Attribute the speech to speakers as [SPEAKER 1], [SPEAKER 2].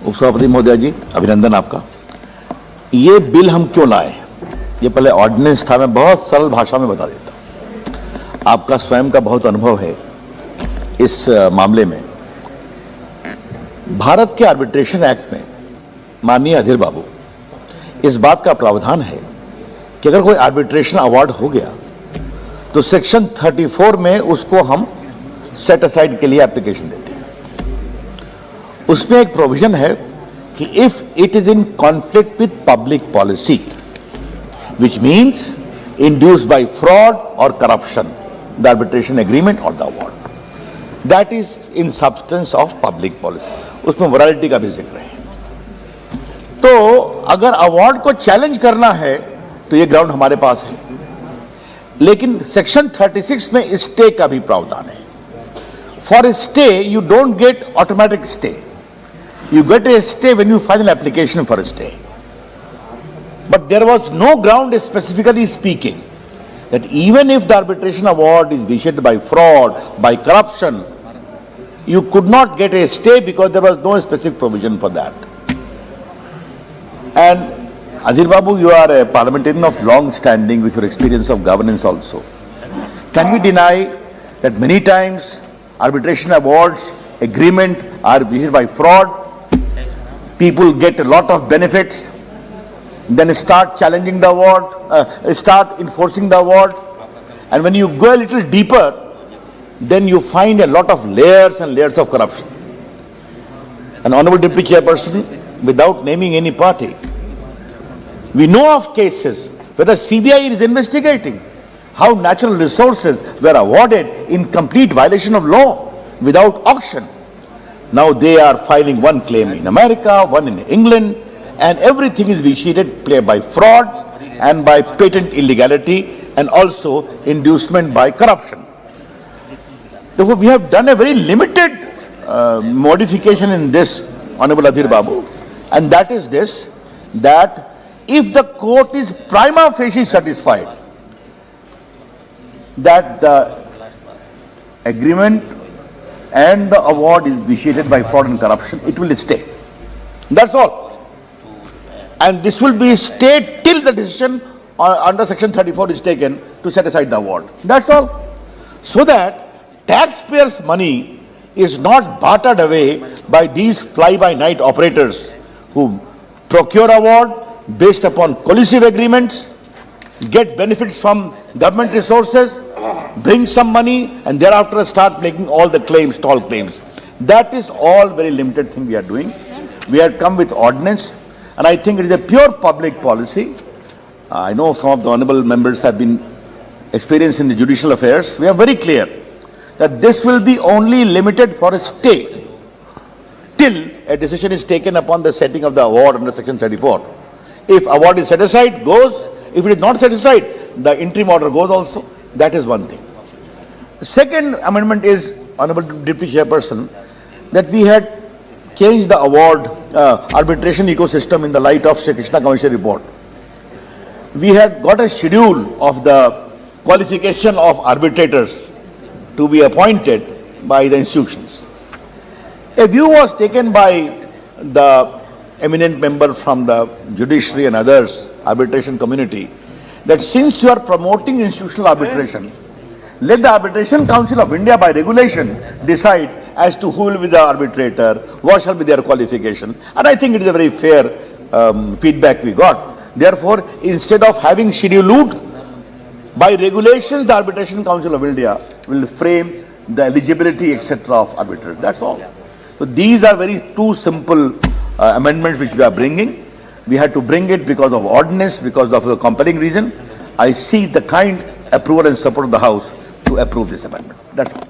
[SPEAKER 1] उपसभापति महोदय जी, अभिनंदन आपका। ये बिल हम क्यों लाए, ये पहले ऑर्डिनेंस था। मैं बहुत सरल भाषा में बता देता हूं, आपका स्वयं का बहुत अनुभव है इस मामले में। भारत के आर्बिट्रेशन एक्ट में माननीय अधीर बाबू इस बात का प्रावधान है कि अगर कोई आर्बिट्रेशन अवार्ड हो गया तो सेक्शन 34 में उसको हम सेट असाइड के लिए एप्लीकेशन देते हैं। उसमें एक प्रोविजन है कि if it is in conflict with public policy which means induced by fraud or corruption, the arbitration agreement or the award, that is in substance of public policy. उसमें morality का भी जिक्र है। तो अगर अवार्ड को चैलेंज करना है तो ये ग्राउंड हमारे पास है, लेकिन सेक्शन 36 में स्टे का भी प्रावधान है। For stay you don't get automatic stay, you get a stay when you file an application for a stay. But there was no ground specifically speaking that even if the arbitration award is vitiated by fraud, by corruption, you could not get a stay because there was no specific provision for that. And Adhir Babu, you are a parliamentarian of long standing with your experience of governance also. Can we deny that many times arbitration awards, agreement are vitiated by fraud? People get a lot of benefits, then start challenging the award, start enforcing the award, and when you go a little deeper, then you find a lot of layers and layers of corruption. An Honorable Deputy Chairperson, without naming any party, we know of cases where the CBI is investigating how natural resources were awarded in complete violation of law without auction. Now they are filing one claim in America, one in England, and everything is vitiated by fraud and by patent illegality and also inducement by corruption. Therefore, we have done a very limited modification in this, Honorable Adhir Babu, and that is this, that if the court is prima facie satisfied that the agreement and the award is vitiated by fraud and corruption, it will stay. That's all. And this will be stayed till the decision under section 34 is taken to set aside the award. That's all. So that taxpayers' money is not bartered away by these fly-by-night operators who procure award based upon collusive agreements, get benefits from government resources, bring some money, and thereafter start making all the claims, tall claims. That is all very limited thing we are doing. We have come with ordinance, and I think it is a pure public policy. I know some of the honorable members have been experienced in the judicial affairs. We are very clear that this will be only limited for a stay till a decision is taken upon the setting of the award under section 34. If award is set aside, goes. If it is not set aside, the interim order goes also. That is one thing. The second amendment is, Honorable Deputy Chairperson, that we had changed the award arbitration ecosystem in the light of Sri Krishna Commission report. We had got a schedule of the qualification of arbitrators to be appointed by the institutions. A view was taken by the eminent member from the judiciary and others, arbitration community, that since you are promoting institutional arbitration, let the Arbitration Council of India by regulation decide as to who will be the arbitrator, what shall be their qualification. And I think it is a very fair feedback we got. Therefore, instead of having scheduled, by regulations the Arbitration Council of India will frame the eligibility etc. of arbitrators. That's all. So these are very two simple amendments which we are bringing. We had to bring it because of ordinance, because of the compelling reason. I see the kind approval and support of the House to approve this amendment. That's all.